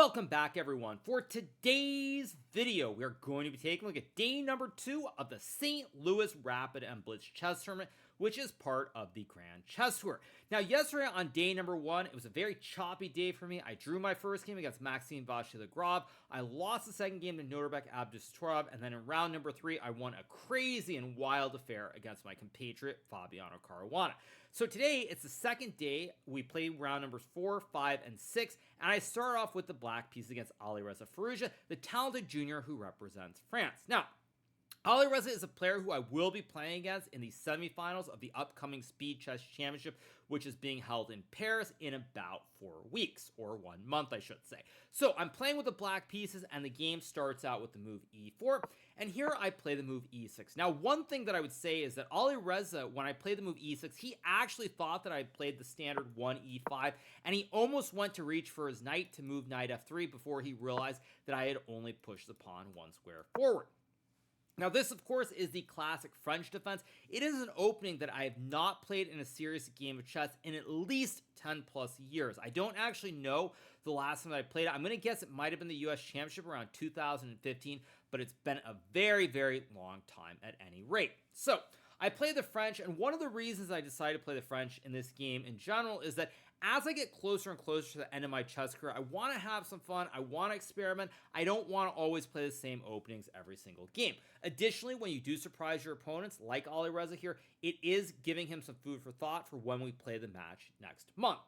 Welcome back, everyone. For today's video, we're going to be taking a look at day number 2 of the St. Louis Rapid and Blitz chess tournament, which is part of the Grand Chess Tour. Now, yesterday on day number 1, it was a very choppy day for me. I drew my first game against Maxime Vachier-Lagrave. I lost the second game to Norbert Abdustorov, and then in round number 3, I won a crazy and wild affair against my compatriot Fabiano Caruana. So today, it's the second day. We played round numbers 4, 5, and 6, and I start off with the black piece against Alireza Firouzja, the talented junior who represents France. Now, Alireza is a player who I will be playing against in the semifinals of the upcoming Speed Chess Championship, which is being held in Paris in about 4 weeks, or 1 month, I should say. So I'm playing with the black pieces, and the game starts out with the move e4, and here I play the move e6. Now, one thing that I would say is that Alireza, when I played the move e6, he actually thought that I played the standard 1e5, and he almost went to reach for his knight to move knight f3 before he realized that I had only pushed the pawn 1 square forward. Now, this, of course, is the classic French defense. It is an opening that I have not played in a serious game of chess in at least 10 plus years. I don't actually know the last time that I played it. I'm going to guess it might have been the US Championship around 2015, but it's been a very, very long time at any rate. So, I play the French, and one of the reasons I decided to play the French in this game in general is that as I get closer and closer to the end of my chess career, I want to have some fun, I want to experiment, I don't want to always play the same openings every single game. Additionally, when you do surprise your opponents, like Alireza here, it is giving him some food for thought for when we play the match next month.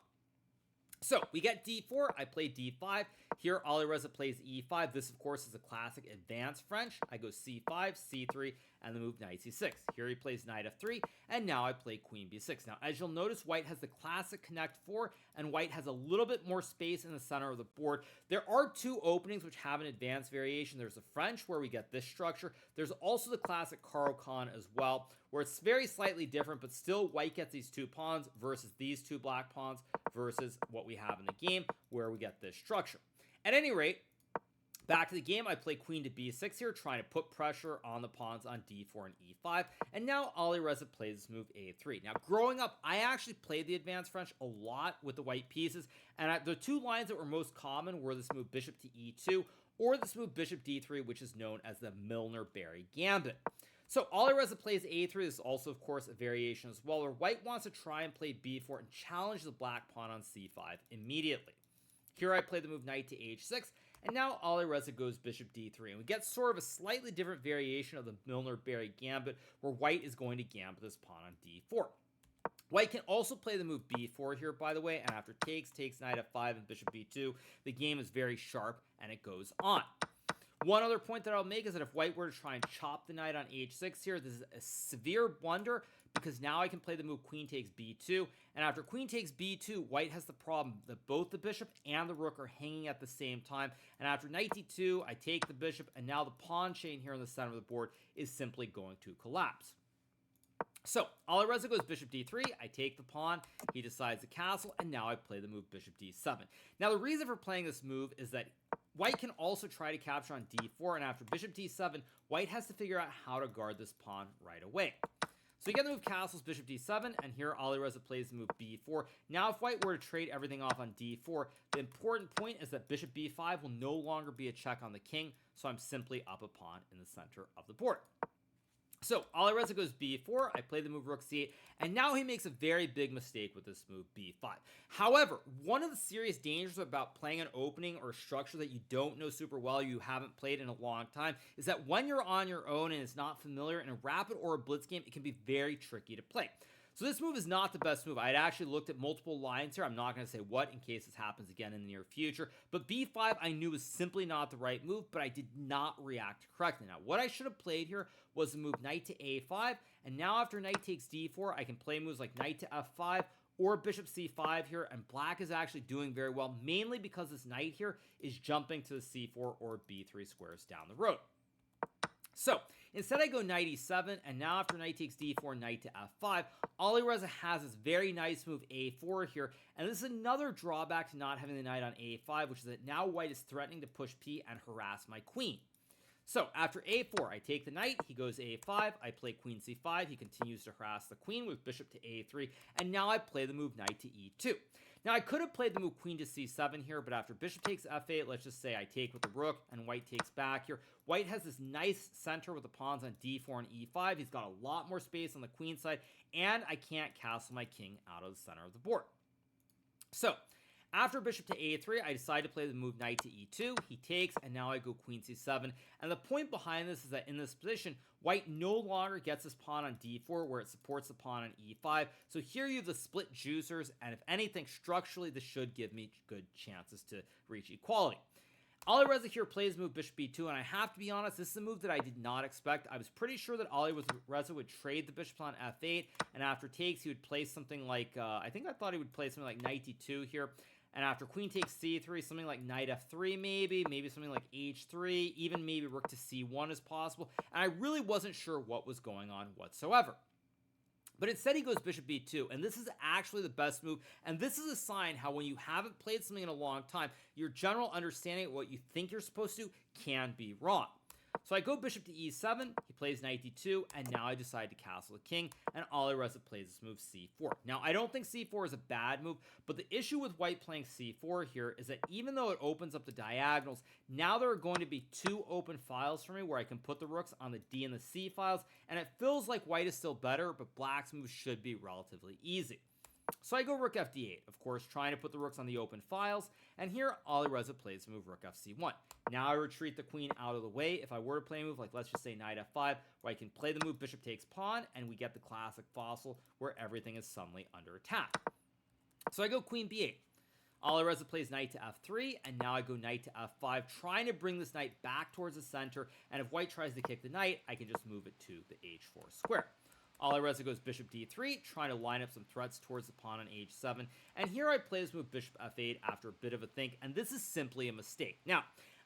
So, we get d4, I play d5, here Alireza plays e5, this of course is a classic advanced French, I go c5, c3, and the move knight c6, here he plays knight f3, and now I play queen b6. Now, as you'll notice, white has the classic connect 4, and white has a little bit more space in the center of the board. There are 2 openings which have an advanced variation. There's the French, where we get this structure, there's also the classic Caro-Kann as well, where it's very slightly different, but still white gets these 2 pawns versus these 2 black pawns versus what we have in the game where we get this structure. At any rate, back to the game, I play queen to b6 here, trying to put pressure on the pawns on d4 and e5, and now Alireza plays this move a3. Now, growing up, I actually played the advanced French a lot with the white pieces, and the 2 lines that were most common were this move bishop to e2, or this move bishop d3, which is known as the Milner-Berry Gambit. So Alireza plays a3. This is also, of course, a variation as well, where white wants to try and play b4 and challenge the black pawn on c5 immediately. Here I play the move knight to h6, and now Alireza goes bishop d3, and we get sort of a slightly different variation of the Milner-Berry Gambit, where white is going to gambit this pawn on d4. White can also play the move b4 here, by the way, and after takes knight f5 and bishop b2, the game is very sharp, and it goes on. One other point that I'll make is that if white were to try and chop the knight on h6 here, this is a severe blunder, because now I can play the move queen takes b2, and after queen takes b2, white has the problem that both the bishop and the rook are hanging at the same time, and after knight d2, I take the bishop, and now the pawn chain here in the center of the board is simply going to collapse. So, Alireza goes bishop d3, I take the pawn, he decides the castle, and now I play the move bishop d7. Now, the reason for playing this move is that white can also try to capture on d4, and after bishop d7, white has to figure out how to guard this pawn right away. So you get the move castles, bishop d7, and here Alireza plays the move b4. Now, if white were to trade everything off on d4, the important point is that bishop b5 will no longer be a check on the king, so I'm simply up a pawn in the center of the board. So, Alireza goes b4, I play the move rook c8, and now he makes a very big mistake with this move b5. However, one of the serious dangers about playing an opening or a structure that you don't know super well, you haven't played in a long time, is that when you're on your own and it's not familiar, in a rapid or a blitz game, it can be very tricky to play. So this move is not the best move. I had actually looked at multiple lines here. I'm not going to say what in case this happens again in the near future. But b5 I knew was simply not the right move, but I did not react correctly. Now, what I should have played here was the move knight to a5. And now after knight takes d4, I can play moves like knight to f5 or bishop c5 here. And black is actually doing very well, mainly because this knight here is jumping to the c4 or b3 squares down the road. So, instead I go knight e7, and now after knight takes d4, knight to f5, Alireza has this very nice move a4 here, and this is another drawback to not having the knight on a5, which is that now white is threatening to push p and harass my queen. So, after a4, I take the knight, he goes a5, I play queen c5, he continues to harass the queen with bishop to a3, and now I play the move knight to e2. Now, I could have played the move queen to c7 here, but after bishop takes f8, let's just say I take with the rook and white takes back here. White has this nice center with the pawns on d4 and e5. He's got a lot more space on the queen side, and I can't castle my king out of the center of the board. So, after bishop to a3, I decide to play the move knight to e2. He takes, and now I go queen c7. And the point behind this is that in this position, white no longer gets his pawn on d4, where it supports the pawn on e5. So here you have the split juicers, and if anything, structurally, this should give me good chances to reach equality. Alireza here plays move bishop b2, and I have to be honest, this is a move that I did not expect. I was pretty sure that Alireza would trade the bishop on f8, and after takes, he would play something like, I thought he would play something like knight d2 here. And after queen takes c3, something like knight f3 maybe something like h3, even maybe rook to c1 is possible. And I really wasn't sure what was going on whatsoever. But instead he goes bishop b2, and this is actually the best move, and this is a sign how when you haven't played something in a long time, your general understanding of what you think you're supposed to can be wrong. So I go bishop to e7, he plays knight d2, and now I decide to castle the king, and Alireza plays this move c4. Now, I don't think c4 is a bad move, but the issue with white playing c4 here is that even though it opens up the diagonals, now there are going to be two open files for me where I can put the rooks on the d and the c files, and it feels like white is still better, but black's move should be relatively easy. So I go rook fd8, of course, trying to put the rooks on the open files, and here Alireza plays the move rook fc1. Now I retreat the queen out of the way. If I were to play a move like, let's just say knight f5, where I can play the move bishop takes pawn, and we get the classic fossil where everything is suddenly under attack. So I go queen b8. Alireza plays knight to f3, and now I go knight to f5, trying to bring this knight back towards the center, and if white tries to kick the knight, I can just move it to the h4 square. Alireza goes bishop d3, trying to line up some threats towards the pawn on h7. And here I play this move bishop f8 after a bit of a think, and this is simply a mistake. Now,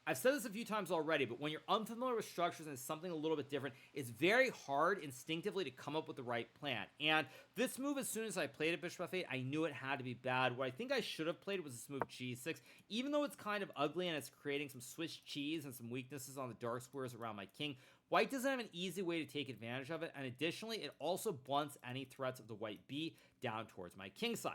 I've said this a few times already, but when you're unfamiliar with structures and it's something a little bit different, it's very hard instinctively to come up with the right plan. And this move, as soon as I played it bishop f8, I knew it had to be bad. What I think I should have played was this move g6, even though it's kind of ugly and it's creating some Swiss cheese and some weaknesses on the dark squares around my king. White doesn't have an easy way to take advantage of it, and additionally, it also blunts any threats of the white b down towards my king side.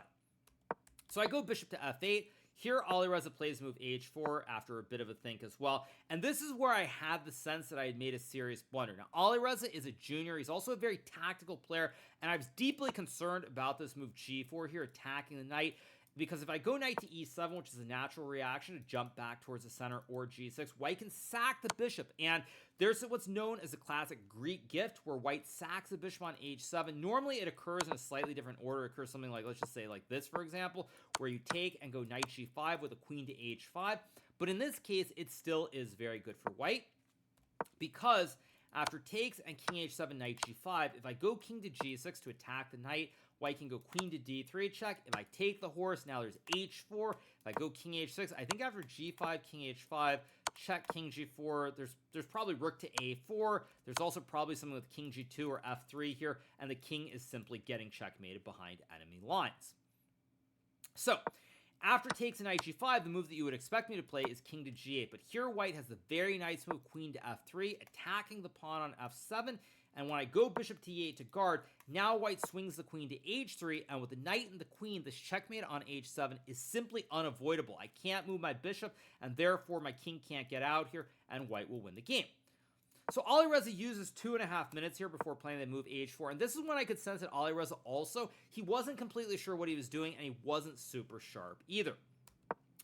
So I go bishop to f8. Here, Alireza plays move h4 after a bit of a think as well. And this is where I had the sense that I had made a serious blunder. Now, Alireza is a junior. He's also a very tactical player, and I was deeply concerned about this move g4 here, attacking the knight. Because if I go knight to e7, which is a natural reaction to jump back towards the center, or g6, white can sack the bishop. And there's what's known as a classic Greek gift, where white sacks the bishop on h7. Normally, it occurs in a slightly different order. It occurs something like, let's just say like this, for example, where you take and go knight g5 with a queen to h5. But in this case, it still is very good for white, because after takes and king h7, knight g5, if I go king to g6 to attack the knight, white can go queen to d3 check. If I take the horse, now there's h4. If I go king h6, I think after g5, king h5, check king g4, there's probably rook to a4. There's also probably something with king g2 or f3 here, and the king is simply getting checkmated behind enemy lines. So, after takes and knight g5, the move that you would expect me to play is king to g8, but here white has the very nice move queen to f3, attacking the pawn on f7, and when I go bishop to e8 to guard, now white swings the queen to h3, and with the knight and the queen, this checkmate on h7 is simply unavoidable. I can't move my bishop, and therefore my king can't get out here, and white will win the game. So Alireza uses 2.5 minutes here before playing the move h4, and this is when I could sense that Alireza also, he wasn't completely sure what he was doing, and he wasn't super sharp either.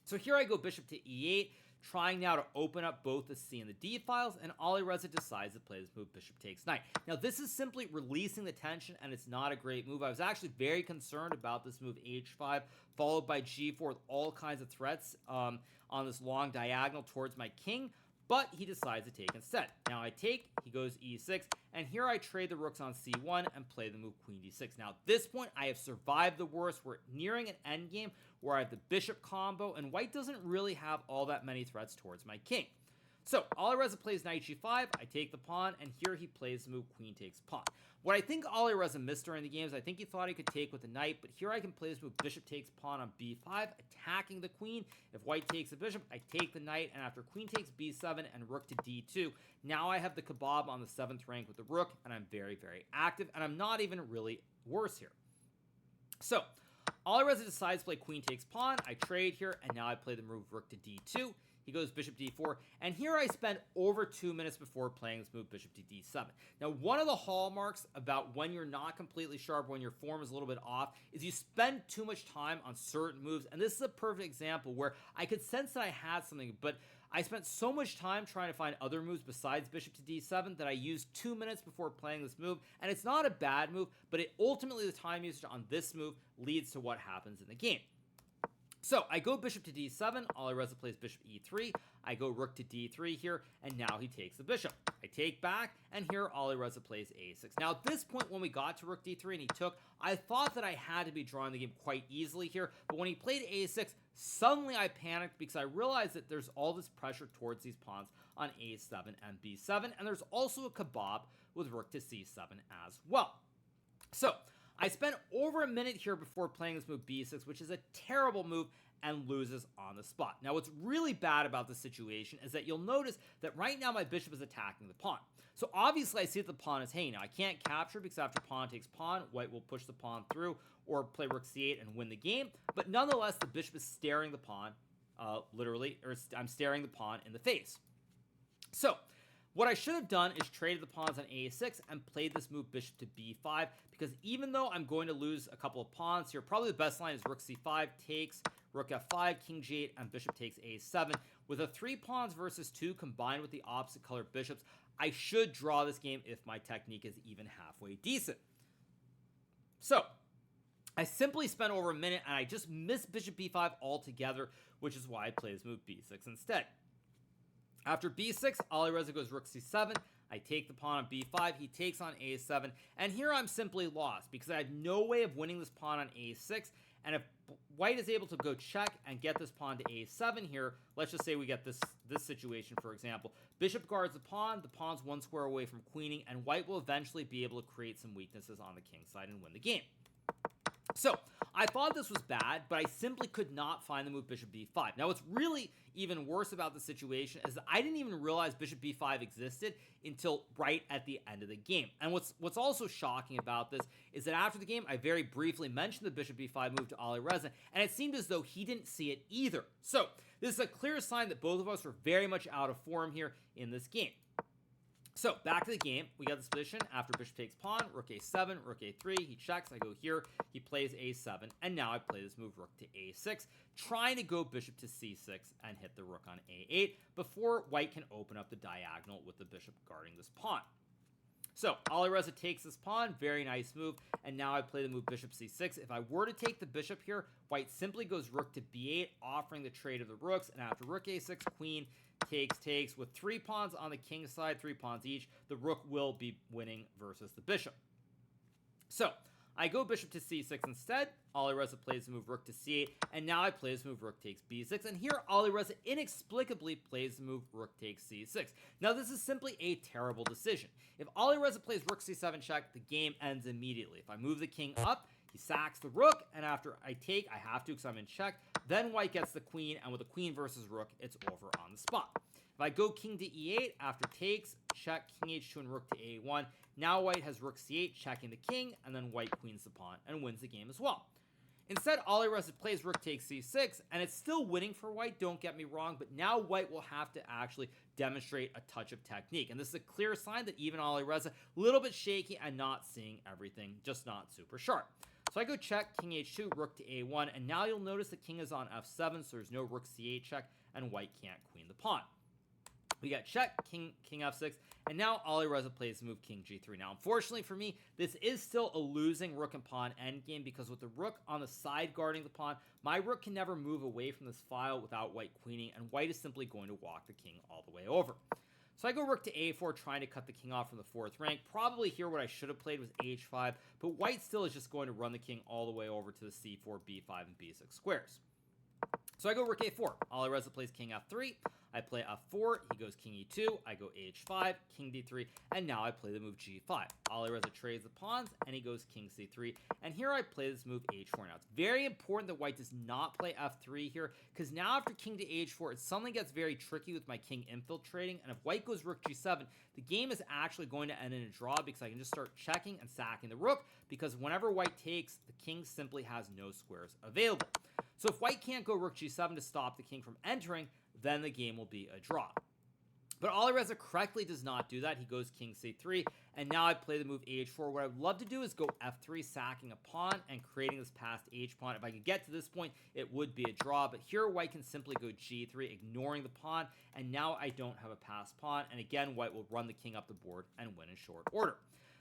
So here I go bishop to e8, trying now to open up both the c and the d files, and Alireza decides to play this move bishop takes knight. Now this is simply releasing the tension, and it's not a great move. I was actually very concerned about this move h5, followed by g4 with all kinds of threats on this long diagonal towards my king, but he decides to take instead. Now I take, he goes e6, and here I trade the rooks on c1 and play the move queen d6. Now at this point, I have survived the worst. We're nearing an endgame where I have the bishop combo, and white doesn't really have all that many threats towards my king. So Alireza plays knight g5, I take the pawn, and here he plays the move queen takes pawn. What I think Alireza missed during the game is I think he thought he could take with the knight, but here I can play this move bishop takes pawn on b5, attacking the queen. If white takes the bishop, I take the knight, and after queen takes b7 and rook to d2, now I have the kebab on the 7th rank with the rook, and I'm very, very active, and I'm not even really worse here. So Alireza decides to play queen takes pawn. I trade here, and now I play the move rook to d2. He goes bishop d4, and here I spend over 2 minutes before playing this move bishop to d7. Now, one of the hallmarks about when you're not completely sharp, when your form is a little bit off, is you spend too much time on certain moves, and this is a perfect example where I could sense that I had something, but I spent so much time trying to find other moves besides bishop to d7 that I used 2 minutes before playing this move, and it's not a bad move, but ultimately the time usage on this move leads to what happens in the game. So I go bishop to d7, Alireza plays bishop e3, I go rook to d3 here, and now he takes the bishop. I take back, and here Alireza plays a6. Now at this point when we got to rook d3 and he took, I thought that I had to be drawing the game quite easily here, but when he played a6, suddenly I panicked because I realized that there's all this pressure towards these pawns on a7 and b7, and there's also a kebab with rook to c7 as well. So I spent over a minute here before playing this move b6, which is a terrible move and loses on the spot. Now, what's really bad about this situation is that you'll notice that right now my bishop is attacking the pawn. So obviously I see that the pawn is hanging. Now, I can't capture because after pawn takes pawn, white will push the pawn through or play rook c8 and win the game. But nonetheless, the bishop is staring the pawn, literally, or I'm staring the pawn in the face. So what I should have done is traded the pawns on a6 and played this move bishop to b5, because even though I'm going to lose a couple of pawns here, probably the best line is rook c5 takes, rook f5, king g8, and bishop takes a7. With a 3 pawns versus 2 combined with the opposite color bishops, I should draw this game if my technique is even halfway decent. So I simply spent over a minute and I just missed bishop b5 altogether, which is why I play this move b6 instead. After b6, Alireza goes rook c7. I take the pawn on b5. He takes on a7. And here I'm simply lost because I have no way of winning this pawn on a6. And if white is able to go check and get this pawn to a7 here, let's just say we get this situation, for example. Bishop guards the pawn's 1 square away from queening, and white will eventually be able to create some weaknesses on the king side and win the game. So I thought this was bad, but I simply could not find the move bishop b5. Now, what's really even worse about the situation is that I didn't even realize bishop b5 existed until right at the end of the game. And what's also shocking about this is that after the game, I very briefly mentioned the bishop b5 move to Alireza, and it seemed as though he didn't see it either. So this is a clear sign that both of us were very much out of form here in this game. So back to the game, we got this position after bishop takes pawn, rook a7, rook a3, he checks, I go here, he plays a7, and now I play this move rook to a6, trying to go bishop to c6 and hit the rook on a8 before white can open up the diagonal with the bishop guarding this pawn. So Alireza takes this pawn, very nice move, and now I play the move bishop c6. If I were to take the bishop here, white simply goes rook to b8, offering the trade of the rooks, and after rook a6, queen takes. With 3 pawns on the king side, 3 pawns each, the rook will be winning versus the bishop. So I go bishop to c6 instead. Alireza plays the move rook to c8, and now I play this move rook takes b6, and here Alireza inexplicably plays the move rook takes c6. Now this is simply a terrible decision. If Alireza plays rook c7 check, the game ends immediately. If I move the king up, he sacks the rook, and after I take, I have to because I'm in check. Then white gets the queen, and with a queen versus rook, it's over on the spot. If I go king to e8, after takes, check, king h2, and rook to a1, now white has rook c8, checking the king, and then white queens the pawn and wins the game as well. Instead, Alireza plays rook takes c6, and it's still winning for white, don't get me wrong, but now white will have to actually demonstrate a touch of technique. And this is a clear sign that even Alireza, a little bit shaky and not seeing everything, just not super sharp. So I go check, king h2, rook to a1, and now you'll notice the king is on f7, so there's no rook c8 check, and white can't queen the pawn. We got check, king f6, and now Alireza plays the move king g3. Now, unfortunately for me, this is still a losing rook and pawn endgame, because with the rook on the side guarding the pawn, my rook can never move away from this file without white queening, and white is simply going to walk the king all the way over. So I go rook to a4, trying to cut the king off from the 4th rank. Probably here what I should have played was h5, but white still is just going to run the king all the way over to the c4, b5, and b6 squares. So I go rook a4. Alireza plays king f3. I play f4. He goes king e2. I go h5, king d3, and now I play the move g5. Alireza trades the pawns, and he goes king c3. And here I play this move h4. Now, it's very important that white does not play f3 here, because now after king to h4, it suddenly gets very tricky with my king infiltrating. And if white goes rook g7, the game is actually going to end in a draw, because I can just start checking and sacking the rook, because whenever white takes, the king simply has no squares available. So if white can't go rook g7 to stop the king from entering, then the game will be a draw. But Alireza correctly does not do that. He goes king c3, and now I play the move h4. What I would love to do is go f3, sacking a pawn and creating this passed h pawn. If I could get to this point, it would be a draw, but here white can simply go g3, ignoring the pawn, and now I don't have a passed pawn, and again, white will run the king up the board and win in short order.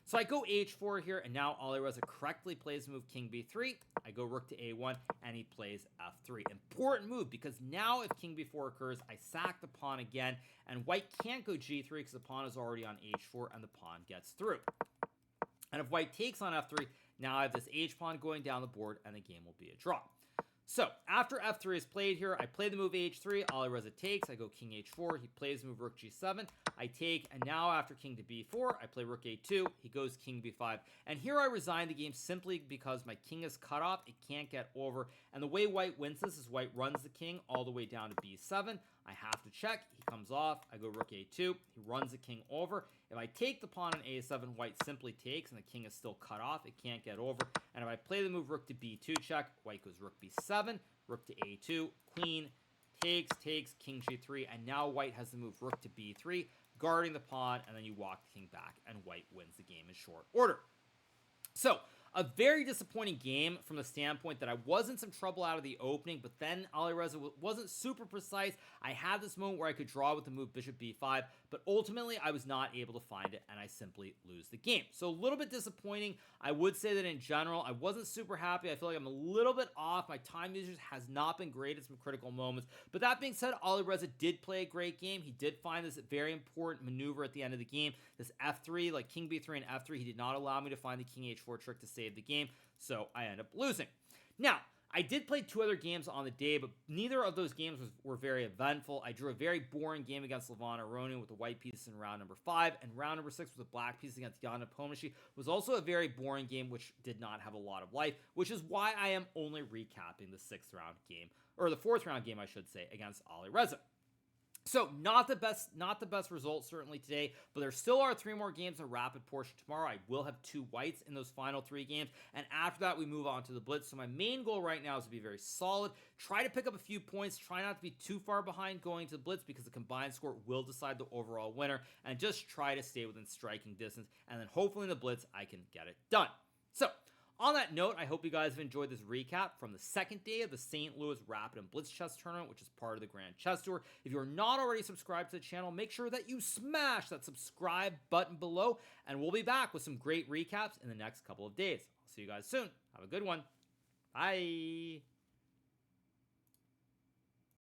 So I go h4 here, and now Alireza correctly plays the move king b3. I go rook to a1, and he plays f3. Important move, because now if king b4 occurs, I sack the pawn again, and white can't go g3 because the pawn is already on h4, and the pawn gets through. And if white takes on f3, now I have this h-pawn going down the board, and the game will be a draw. So, after f3 is played here, I play the move h3, Alireza takes, I go king h4, he plays the move rook g7, I take, and now after king to b4, I play rook a2, he goes king b5, and here I resign the game simply because my king is cut off, it can't get over, and the way white wins this is white runs the king all the way down to b7, I have to check, he comes off, I go rook a2, he runs the king over. If I take the pawn on a7, white simply takes, and the king is still cut off, it can't get over. And if I play the move rook to b2 check, white goes rook b7, rook to a2, queen, takes, king g3, and now white has the move rook to b3, guarding the pawn, and then you walk the king back, and white wins the game in short order. So, a very disappointing game from the standpoint that I was in some trouble out of the opening, but then Alireza wasn't super precise. I had this moment where I could draw with the move bishop b5, but ultimately I was not able to find it, and I simply lose the game. So a little bit disappointing. I would say that in general, I wasn't super happy. I feel like I'm a little bit off. My time usage has not been great at some critical moments. But that being said, Alireza did play a great game. He did find this very important maneuver at the end of the game. This f3, like king b3 and f3, he did not allow me to find the king h4 trick to save the game, so I end up losing. Now, I did play 2 other games on the day, but neither of those games were very eventful. I drew a very boring game against Levon Aronian with the white pieces in round number 5, and round number 6 with the black pieces against Nepomniachtchi was also a very boring game, which did not have a lot of life, which is why I am only recapping the 6th round game, or the 4th round game, I should say, against Alireza. So, not the best result certainly today, but there still are 3 more games in Rapid portion tomorrow. I will have 2 whites in those final 3 games, and after that we move on to the Blitz. So my main goal right now is to be very solid, try to pick up a few points, try not to be too far behind going to the Blitz because the combined score will decide the overall winner, and just try to stay within striking distance, and then hopefully in the Blitz I can get it done. So, on that note, I hope you guys have enjoyed this recap from the 2nd day of the St. Louis Rapid and Blitz Chess Tournament, which is part of the Grand Chess Tour. If you're not already subscribed to the channel, make sure that you smash that subscribe button below, and we'll be back with some great recaps in the next couple of days. I'll see you guys soon. Have a good one. Bye.